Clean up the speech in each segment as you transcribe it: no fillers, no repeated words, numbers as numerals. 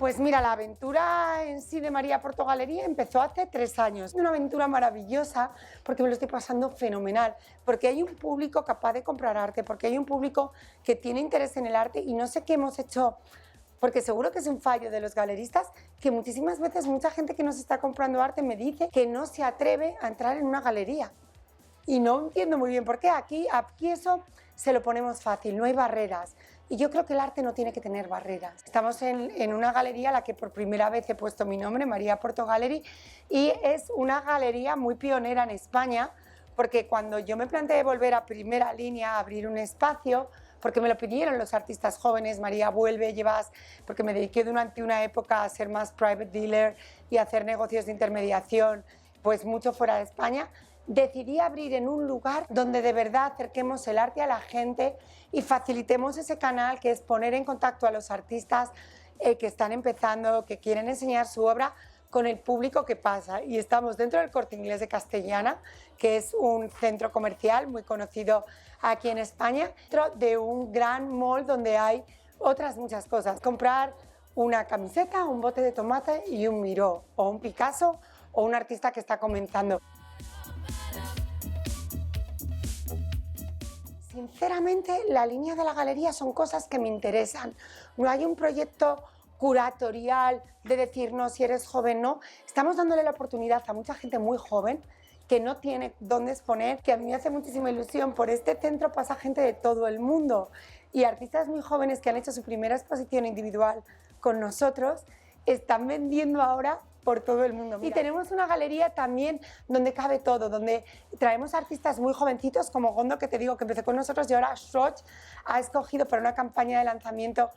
Pues mira, la aventura en sí de María Porto Galería empezó hace 3 años. Es una aventura maravillosa porque me lo estoy pasando fenomenal, porque hay un público capaz de comprar arte, porque hay un público que tiene interés en el arte y no sé qué hemos hecho, porque seguro que es un fallo de los galeristas, que muchísimas veces mucha gente que nos está comprando arte me dice que no se atreve a entrar en una galería. Y no entiendo muy bien por qué. Aquí eso se lo ponemos fácil, no hay barreras. Y yo creo que el arte no tiene que tener barreras. Estamos en una galería a la que por primera vez he puesto mi nombre, María Porto Gallery, y es una galería muy pionera en España, porque cuando yo me planteé volver a primera línea, a abrir un espacio, porque me lo pidieron los artistas jóvenes, María, vuelve, llevas, porque me dediqué durante una época a ser más private dealer y a hacer negocios de intermediación, pues mucho fuera de España, decidí abrir en un lugar donde de verdad acerquemos el arte a la gente y facilitemos ese canal que es poner en contacto a los artistas que están empezando, que quieren enseñar su obra con el público que pasa. Y estamos dentro del Corte Inglés de Castellana, que es un centro comercial muy conocido aquí en España, dentro de un gran mall donde hay otras muchas cosas. Comprar una camiseta, un bote de tomate y un Miró, o un Picasso, o un artista que está comenzando. Sinceramente, la línea de la galería son cosas que me interesan. No hay un proyecto curatorial de decir, no, si eres joven, no. Estamos dándole la oportunidad a mucha gente muy joven que no tiene dónde exponer, que a mí me hace muchísima ilusión. Por este centro pasa gente de todo el mundo y artistas muy jóvenes que han hecho su primera exposición individual con nosotros están vendiendo ahora por todo el mundo. Mira. Y tenemos una galería también donde cabe todo, donde traemos artistas muy jovencitos como Gondo, que te digo que empezó con nosotros, y ahora Swatch ha escogido para una campaña de lanzamiento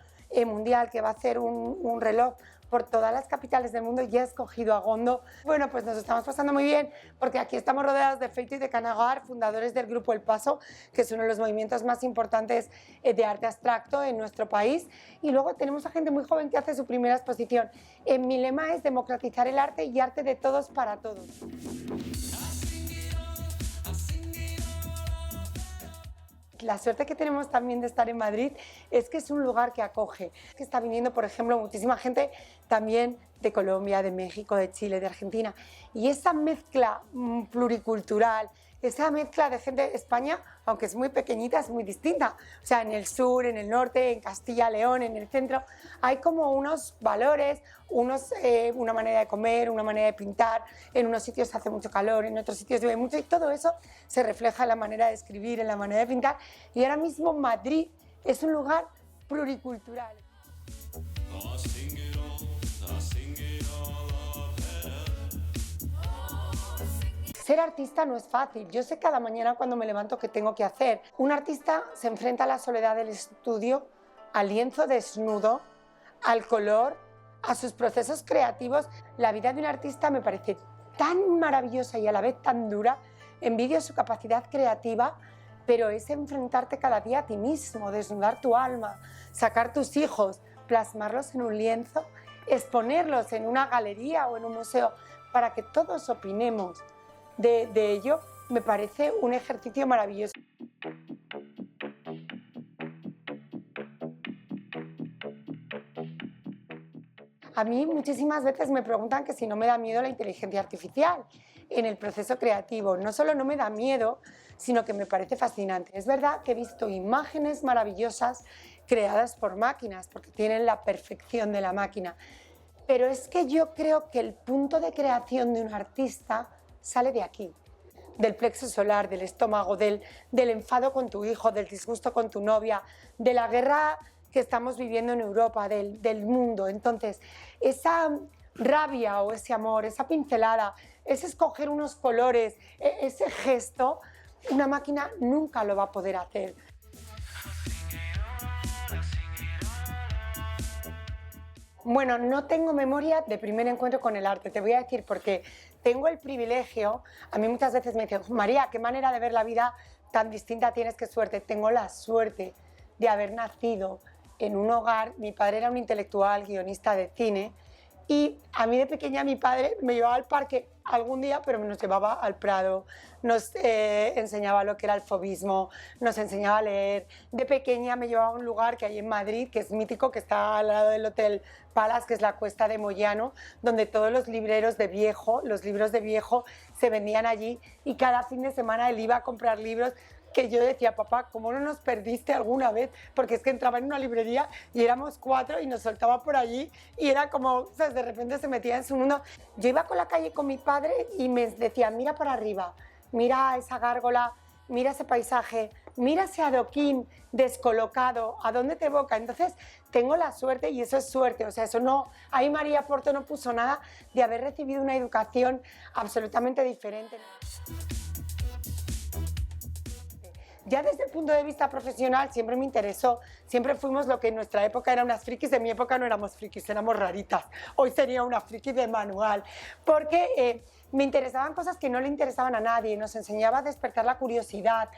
mundial que va a hacer un reloj por todas las capitales del mundo y ha escogido a Gondo. Bueno, pues nos estamos pasando muy bien porque aquí estamos rodeados de Feito y de Canagar, fundadores del Grupo El Paso, que es uno de los movimientos más importantes de arte abstracto en nuestro país. Y luego tenemos a gente muy joven que hace su primera exposición. Mi lema es democratizar el arte y arte de todos para todos. La suerte que tenemos también de estar en Madrid es que es un lugar que acoge, que está viniendo, por ejemplo, muchísima gente también de Colombia, de México, de Chile, de Argentina. Y esa mezcla pluricultural, esa mezcla de gente de España, aunque es muy pequeñita, es muy distinta. O sea, en el sur, en el norte, en Castilla, León, en el centro, hay como unos valores, una manera de comer, una manera de pintar. En unos sitios hace mucho calor, en otros sitios llueve mucho y todo eso se refleja en la manera de escribir, en la manera de pintar. Y ahora mismo Madrid es un lugar pluricultural. Ser artista no es fácil. Yo sé cada mañana cuando me levanto qué tengo que hacer. Un artista se enfrenta a la soledad del estudio, al lienzo desnudo, al color, a sus procesos creativos. La vida de un artista me parece tan maravillosa y a la vez tan dura. Envidio su capacidad creativa, pero es enfrentarte cada día a ti mismo, desnudar tu alma, sacar tus hijos, plasmarlos en un lienzo, exponerlos en una galería o en un museo para que todos opinemos de ello. Me parece un ejercicio maravilloso. A mí muchísimas veces me preguntan que si no me da miedo la inteligencia artificial en el proceso creativo. No solo no me da miedo, sino que me parece fascinante. Es verdad que he visto imágenes maravillosas creadas por máquinas, porque tienen la perfección de la máquina. Pero es que yo creo que el punto de creación de un artista sale de aquí, del plexo solar, del estómago, del enfado con tu hijo, del disgusto con tu novia, de la guerra que estamos viviendo en Europa, del mundo. Entonces, esa rabia o ese amor, esa pincelada, ese escoger unos colores, ese gesto, una máquina nunca lo va a poder hacer. Bueno, no tengo memoria de primer encuentro con el arte, te voy a decir porque tengo el privilegio, a mí muchas veces me dicen, María, qué manera de ver la vida tan distinta tienes, qué suerte. Tengo la suerte de haber nacido en un hogar, mi padre era un intelectual, guionista de cine, y a mí de pequeña mi padre me llevaba al parque algún día, pero nos llevaba al Prado, nos enseñaba lo que era el fobismo, nos enseñaba a leer. De pequeña me llevaba a un lugar que hay en Madrid, que es mítico, que está al lado del Hotel Palace, que es la Cuesta de Moyano, donde todos los libreros de viejo, los libros de viejo se vendían allí y cada fin de semana él iba a comprar libros que yo decía, papá, ¿cómo no nos perdiste alguna vez? Porque es que entraba en una librería y éramos 4 y nos soltaba por allí y era como, ¿sabes? De repente se metía en su mundo. Yo iba con la calle con mi padre y me decía, mira para arriba, mira esa gárgola, mira ese paisaje, mira ese adoquín descolocado, ¿a dónde te evoca? Entonces tengo la suerte, y eso es suerte, o sea, eso no, ahí María Porto no puso nada de haber recibido una educación absolutamente diferente. Ya desde el punto de vista profesional siempre me interesó, siempre fuimos lo que en nuestra época eran unas frikis, en mi época no éramos frikis, éramos raritas, hoy sería una friki de manual, porque me interesaban cosas que no le interesaban a nadie, nos enseñaba a despertar la curiosidad.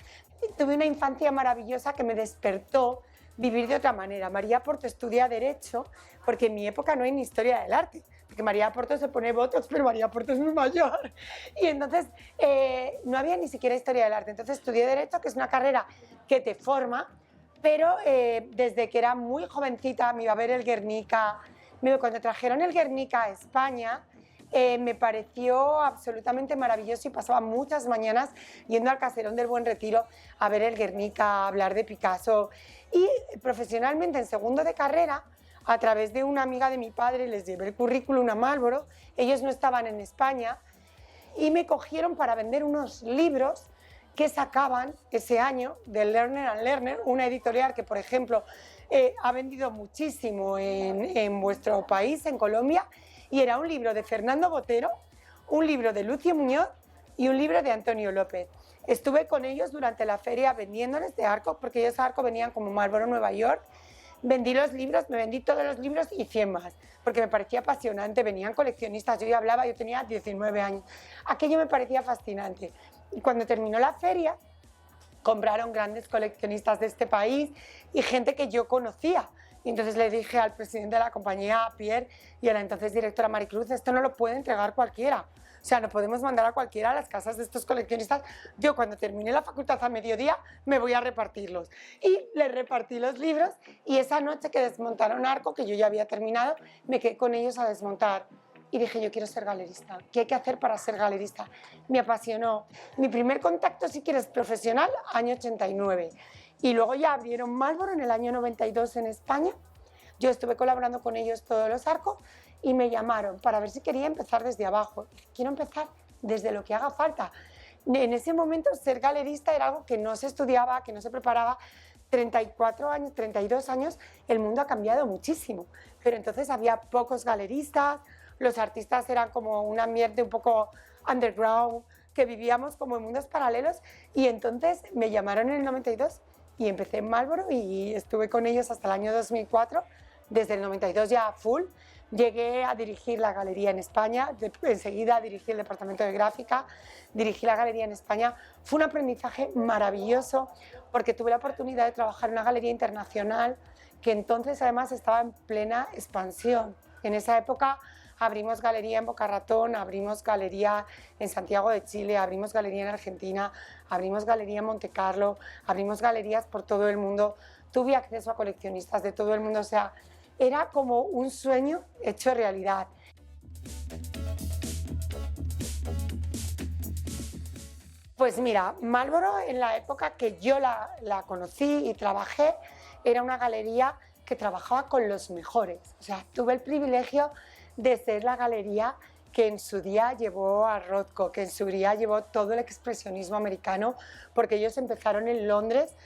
Tuve una infancia maravillosa que me despertó vivir de otra manera. María Porto estudia Derecho, porque en mi época no hay ni historia del arte, porque María Porto se pone botox, pero María Porto es muy mayor. Y entonces no había ni siquiera historia del arte. Entonces estudié Derecho, que es una carrera que te forma, pero desde que era muy jovencita me iba a ver el Guernica. Cuando trajeron el Guernica a España, me pareció absolutamente maravilloso y pasaba muchas mañanas yendo al Caserón del Buen Retiro a ver el Guernica, a hablar de Picasso. Y profesionalmente en segundo de carrera, a través de una amiga de mi padre, les llevé el currículum a Marlboro, ellos no estaban en España, y me cogieron para vender unos libros que sacaban ese año de Lerner and Lerner, una editorial que, por ejemplo, ha vendido muchísimo en vuestro país, en Colombia, y era un libro de Fernando Botero, un libro de Lucio Muñoz y un libro de Antonio López. Estuve con ellos durante la feria vendiéndoles de Arco, porque ellos a Arco venían como Marlboro, Nueva York. Vendí los libros, me vendí todos los libros y 100 más, porque me parecía apasionante, venían coleccionistas, yo ya hablaba, yo tenía 19 años. Aquello me parecía fascinante. Y cuando terminó la feria, compraron grandes coleccionistas de este país y gente que yo conocía. Y entonces le dije al presidente de la compañía, a Pierre, y a la entonces directora Maricruz, esto no lo puede entregar cualquiera. O sea, no podemos mandar a cualquiera a las casas de estos coleccionistas. Yo cuando termine la facultad a mediodía me voy a repartirlos. Y les repartí los libros y esa noche que desmontaron Arco, que yo ya había terminado, me quedé con ellos a desmontar. Y dije, yo quiero ser galerista. ¿Qué hay que hacer para ser galerista? Me apasionó. Mi primer contacto, si quieres, profesional, año 89. Y luego ya abrieron Marlboro en el año 92 en España. Yo estuve colaborando con ellos todos los Arcos y me llamaron para ver si quería empezar desde abajo. Quiero empezar desde lo que haga falta. En ese momento ser galerista era algo que no se estudiaba, que no se preparaba. 34 años, 32 años, el mundo ha cambiado muchísimo. Pero entonces había pocos galeristas, los artistas eran como un ambiente un poco underground, que vivíamos como en mundos paralelos. Y entonces me llamaron en el 92 y empecé en Marlboro y estuve con ellos hasta el año 2004. Desde el 92 ya full. Llegué a dirigir la galería en España, enseguida dirigí el departamento de gráfica, dirigí la galería en España. Fue un aprendizaje maravilloso porque tuve la oportunidad de trabajar en una galería internacional que entonces además estaba en plena expansión. En esa época abrimos galería en Boca Ratón, abrimos galería en Santiago de Chile, abrimos galería en Argentina, abrimos galería en Monte Carlo, abrimos galerías por todo el mundo. Tuve acceso a coleccionistas de todo el mundo, o sea, era como un sueño hecho realidad. Pues mira, Marlboro en la época que yo la conocí y trabajé, era una galería que trabajaba con los mejores. O sea, tuve el privilegio de ser la galería que en su día llevó a Rothko, que en su día llevó todo el expresionismo americano, porque ellos empezaron en Londres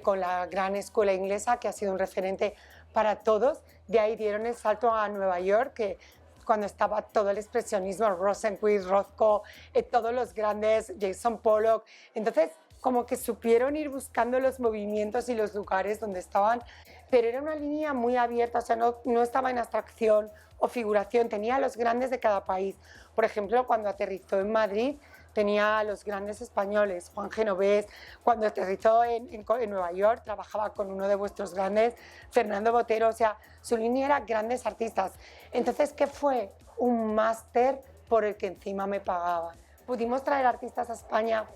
con la gran escuela inglesa, que ha sido un referente para todos. De ahí dieron el salto a Nueva York, que cuando estaba todo el expresionismo, Rosenquist, Rothko, todos los grandes, Jackson Pollock. Entonces, como que supieron ir buscando los movimientos y los lugares donde estaban, pero era una línea muy abierta, o sea, no estaba en abstracción o figuración, tenía a los grandes de cada país. Por ejemplo, cuando aterrizó en Madrid, tenía a los grandes españoles, Juan Genovés. Cuando aterrizó en Nueva York, trabajaba con uno de vuestros grandes, Fernando Botero. O sea, su línea era grandes artistas. Entonces, ¿qué fue? Un máster por el que encima me pagaban. Pudimos traer artistas a España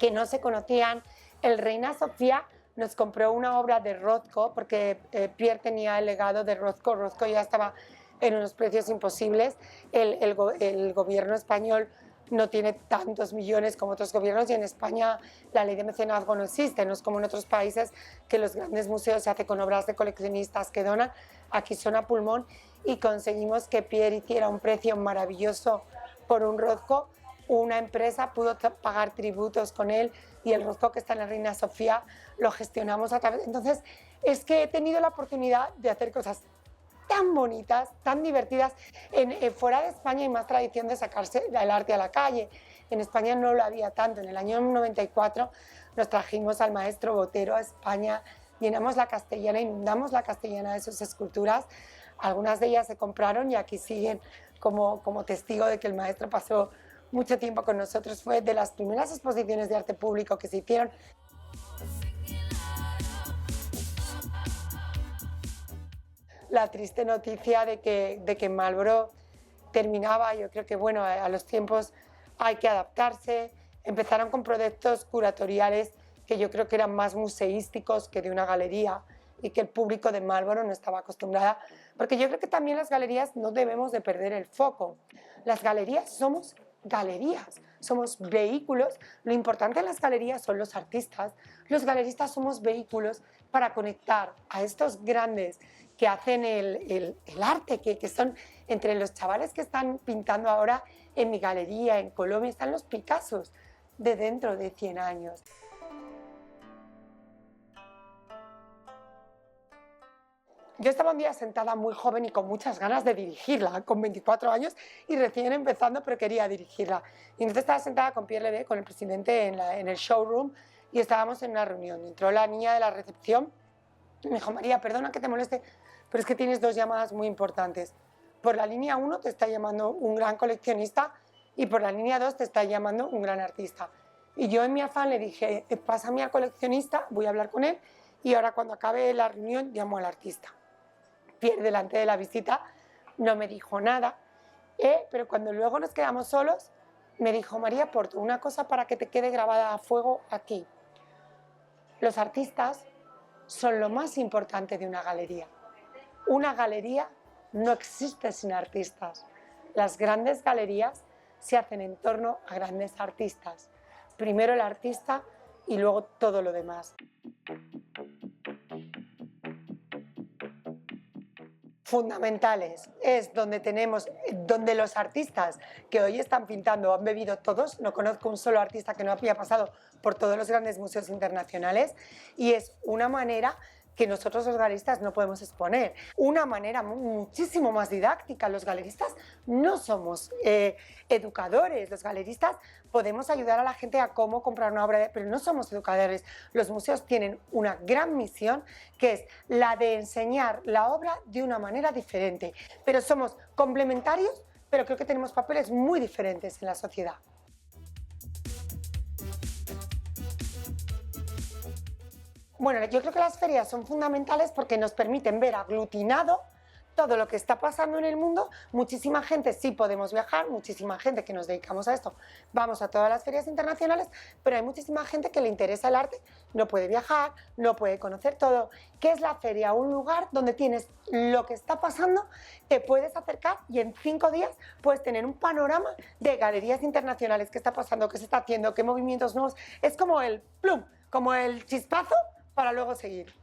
que no se conocían. El Reina Sofía nos compró una obra de Rothko, porque Pierre tenía el legado de Rothko. Rothko ya estaba en unos precios imposibles. El gobierno español no tiene tantos millones como otros gobiernos, y en España la ley de mecenazgo no existe, no es como en otros países que los grandes museos se hacen con obras de coleccionistas que donan. Aquí son a pulmón, y conseguimos que Pierre hiciera un precio maravilloso por un Rothko. Una empresa pudo pagar tributos con él, y el Rothko que está en la Reina Sofía lo gestionamos a través. Entonces, es que he tenido la oportunidad de hacer cosas tan bonitas, tan divertidas. Fuera de España hay más tradición de sacarse el arte a la calle. En España no lo había tanto. En el año 94 nos trajimos al maestro Botero a España, llenamos la Castellana, inundamos la Castellana de sus esculturas. Algunas de ellas se compraron y aquí siguen como testigo de que el maestro pasó mucho tiempo con nosotros. Fue de las primeras exposiciones de arte público que se hicieron. La triste noticia de que Marlborough terminaba. Yo creo que bueno, a los tiempos hay que adaptarse. Empezaron con proyectos curatoriales que yo creo que eran más museísticos que de una galería, y que el público de Marlborough no estaba acostumbrada, porque yo creo que también las galerías no debemos de perder el foco. Las galerías somos vehículos. Lo importante en las galerías son los artistas. Los galeristas somos vehículos para conectar a estos grandes que hacen el arte, que son entre los chavales que están pintando ahora en mi galería en Colombia. Están los Picassos de dentro de 100 años. Yo estaba un día sentada muy joven y con muchas ganas de dirigirla, con 24 años y recién empezando, pero quería dirigirla. Y entonces estaba sentada con Pierre Levé, con el presidente, en el showroom, y estábamos en una reunión. Entró la niña de la recepción y me dijo: María, perdona que te moleste, pero es que tienes dos llamadas muy importantes. Por la línea 1 te está llamando un gran coleccionista, y por la línea 2 te está llamando un gran artista. Y yo en mi afán le dije: pásame al coleccionista, voy a hablar con él, y ahora cuando acabe la reunión llamo al artista. Pierre, delante de la visita, no me dijo nada, pero cuando luego nos quedamos solos, me dijo: María Porto, una cosa para que te quede grabada a fuego aquí. Los artistas son lo más importante de una galería. Una galería no existe sin artistas. Las grandes galerías se hacen en torno a grandes artistas. Primero el artista y luego todo lo demás. Fundamentales es donde los artistas que hoy están pintando han bebido todos. No conozco un solo artista que no haya pasado por todos los grandes museos internacionales, y es una manera que nosotros los galeristas no podemos exponer. Una manera muchísimo más didáctica. Los galeristas no somos educadores. Los galeristas podemos ayudar a la gente a cómo comprar una obra, pero no somos educadores. Los museos tienen una gran misión, que es la de enseñar la obra de una manera diferente. Pero somos complementarios, pero creo que tenemos papeles muy diferentes en la sociedad. Bueno, yo creo que las ferias son fundamentales porque nos permiten ver aglutinado todo lo que está pasando en el mundo. Muchísima gente sí podemos viajar, muchísima gente que nos dedicamos a esto vamos a todas las ferias internacionales, pero hay muchísima gente que le interesa el arte, no puede viajar, no puede conocer todo. ¿Qué es la feria? Un lugar donde tienes lo que está pasando, te puedes acercar y en 5 días puedes tener un panorama de galerías internacionales, qué está pasando, qué se está haciendo, qué movimientos nuevos. Es como el plum, como el chispazo para luego seguir.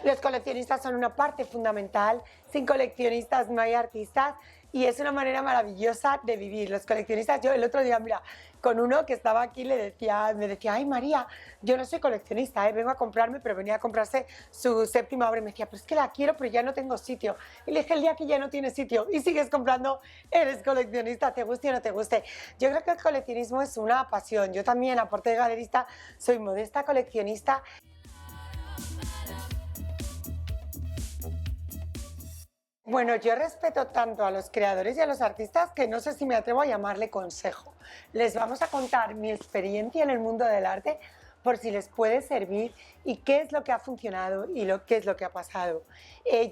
Los coleccionistas son una parte fundamental. Sin coleccionistas no hay artistas, y es una manera maravillosa de vivir. Los coleccionistas, yo el otro día, mira, con uno que estaba aquí me decía: ay María, yo no soy coleccionista, vengo a comprarme, pero venía a comprarse su séptima obra, y me decía: pero es que la quiero, pero ya no tengo sitio. Y le dije: el día que ya no tienes sitio y sigues comprando, eres coleccionista, te guste o no te guste. Yo creo que el coleccionismo es una pasión. Yo también, aparte de galerista, soy modesta coleccionista. Bueno, yo respeto tanto a los creadores y a los artistas que no sé si me atrevo a llamarle consejo. Les vamos a contar mi experiencia en el mundo del arte, por si les puede servir y qué es lo que ha funcionado y qué es lo que ha pasado.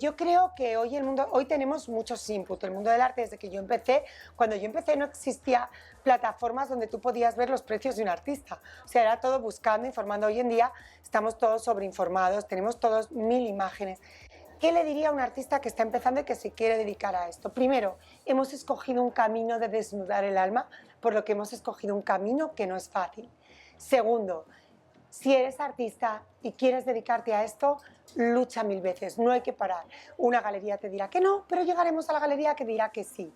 Yo creo que hoy tenemos muchos inputs. El mundo del arte, desde que yo empecé, cuando yo empecé no existía plataformas donde tú podías ver los precios de un artista. O sea, era todo buscando, informando. Hoy en día estamos todos sobreinformados, tenemos todos 1000 imágenes. ¿Qué le diría a un artista que está empezando y que se quiere dedicar a esto? Primero, hemos escogido un camino de desnudar el alma, por lo que hemos escogido un camino que no es fácil. Segundo, si eres artista y quieres dedicarte a esto, lucha 1000 veces, no hay que parar. Una galería te dirá que no, pero llegaremos a la galería que dirá que sí.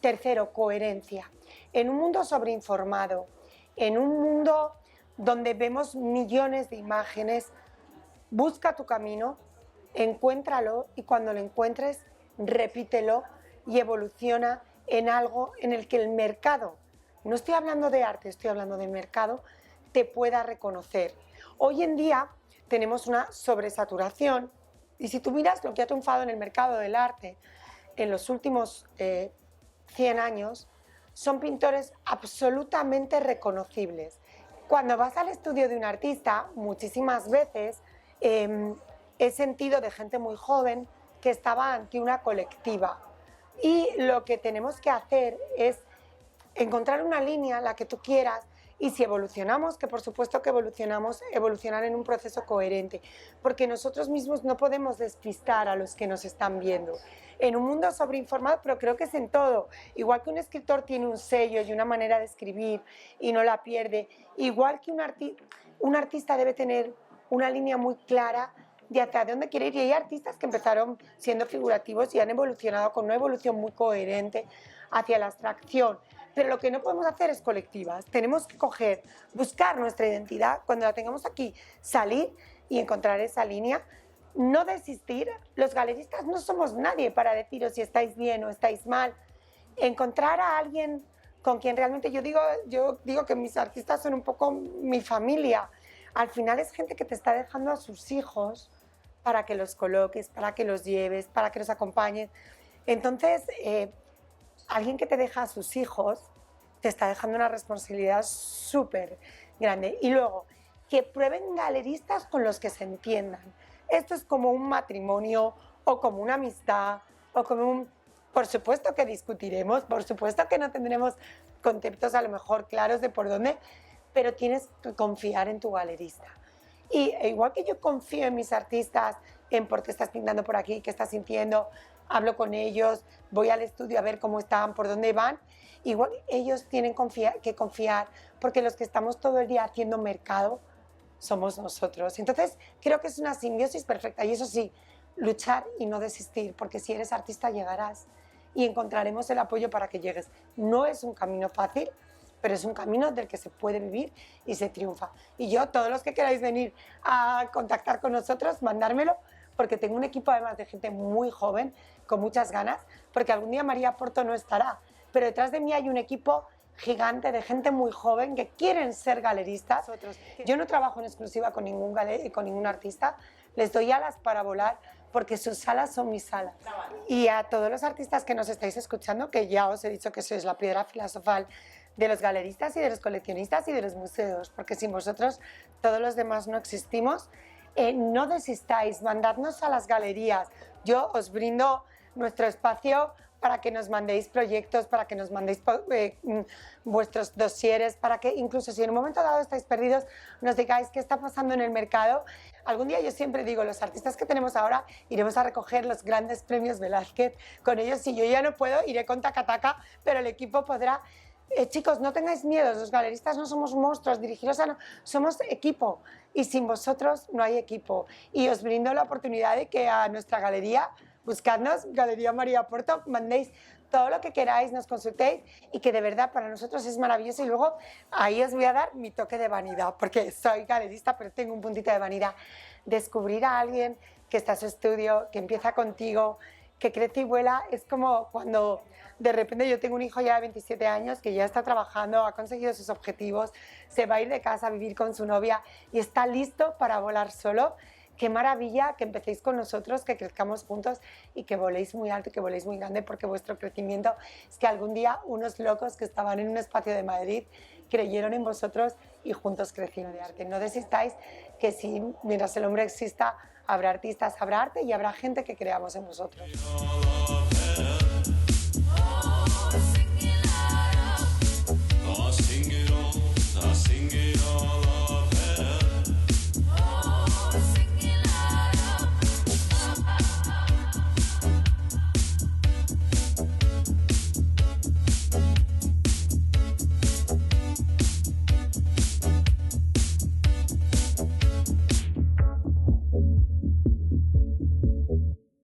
Tercero, coherencia. En un mundo sobreinformado, en un mundo donde vemos millones de imágenes, busca tu camino, encuéntralo y cuando lo encuentres, repítelo y evoluciona en algo en el que el mercado, no estoy hablando de arte, estoy hablando de mercado, te pueda reconocer. Hoy en día tenemos una sobresaturación y si tú miras lo que ha triunfado en el mercado del arte en los últimos 100 años, son pintores absolutamente reconocibles. Cuando vas al estudio de un artista, muchísimas veces he sentido de gente muy joven que estaba ante una colectiva y lo que tenemos que hacer es encontrar una línea, la que tú quieras, y si evolucionamos, que por supuesto que evolucionamos, evolucionar en un proceso coherente, porque nosotros mismos no podemos despistar a los que nos están viendo. En un mundo sobreinformado, pero creo que es en todo, igual que un escritor tiene un sello y una manera de escribir y no la pierde, igual que un artista debe tener una línea muy clara de hacia dónde quiere ir, y hay artistas que empezaron siendo figurativos y han evolucionado con una evolución muy coherente hacia la abstracción. Pero lo que no podemos hacer es colectivas. Tenemos que buscar nuestra identidad, cuando la tengamos aquí, salir y encontrar esa línea. No desistir. Los galeristas no somos nadie para deciros si estáis bien o estáis mal. Encontrar a alguien con quien realmente yo digo que mis artistas son un poco mi familia. Al final es gente que te está dejando a sus hijos para que los coloques, para que los lleves, para que los acompañes. Entonces, alguien que te deja a sus hijos te está dejando una responsabilidad súper grande. Y luego, que prueben galeristas con los que se entiendan. Esto es como un matrimonio o como una amistad o como un... Por supuesto que discutiremos, por supuesto que no tendremos conceptos a lo mejor claros de por dónde, pero tienes que confiar en tu galerista. Y igual que yo confío en mis artistas, en por qué estás pintando por aquí, qué estás sintiendo, hablo con ellos, voy al estudio a ver cómo están, por dónde van, igual ellos tienen que confiar, porque los que estamos todo el día haciendo mercado somos nosotros. Entonces, creo que es una simbiosis perfecta. Y eso sí, luchar y no desistir, porque si eres artista llegarás y encontraremos el apoyo para que llegues. No es un camino fácil, pero es un camino del que se puede vivir y se triunfa. Y yo, todos los que queráis venir a contactar con nosotros, mandármelo, porque tengo un equipo además de gente muy joven, con muchas ganas, porque algún día María Porto no estará, pero detrás de mí hay un equipo gigante de gente muy joven que quieren ser galeristas. Yo no trabajo en exclusiva con ningún artista, les doy alas para volar, porque sus alas son mis alas. Y a todos los artistas que nos estáis escuchando, que ya os he dicho que sois la piedra filosofal de los galeristas y de los coleccionistas y de los museos, porque sin vosotros todos los demás no existimos. No desistáis, mandadnos a las galerías. Yo os brindo nuestro espacio para que nos mandéis proyectos, para que nos mandéis vuestros dosieres, para que incluso si en un momento dado estáis perdidos, nos digáis qué está pasando en el mercado. Algún día yo siempre digo, los artistas que tenemos ahora iremos a recoger los grandes premios Velázquez. Con ellos, si yo ya no puedo, iré con Taca-Taca, pero el equipo podrá. Chicos, no tengáis miedo, los galeristas no somos monstruos, dirigiros a... somos equipo y sin vosotros no hay equipo. Y os brindo la oportunidad de que a nuestra galería, buscadnos, Galería María Porto, mandéis todo lo que queráis, nos consultéis y que de verdad para nosotros es maravilloso. Y luego ahí os voy a dar mi toque de vanidad, porque soy galerista, pero tengo un puntito de vanidad. Descubrir a alguien que está en su estudio, que empieza contigo, que crece y vuela, es como cuando de repente yo tengo un hijo ya de 27 años que ya está trabajando, ha conseguido sus objetivos, se va a ir de casa a vivir con su novia y está listo para volar solo, qué maravilla que empecéis con nosotros, que crezcamos juntos y que voléis muy alto y que voléis muy grande, porque vuestro crecimiento es que algún día unos locos que estaban en un espacio de Madrid creyeron en vosotros y juntos crecieron de arte. No desistáis, que si mientras el hombre exista habrá artistas, habrá arte y habrá gente que creamos en vosotros.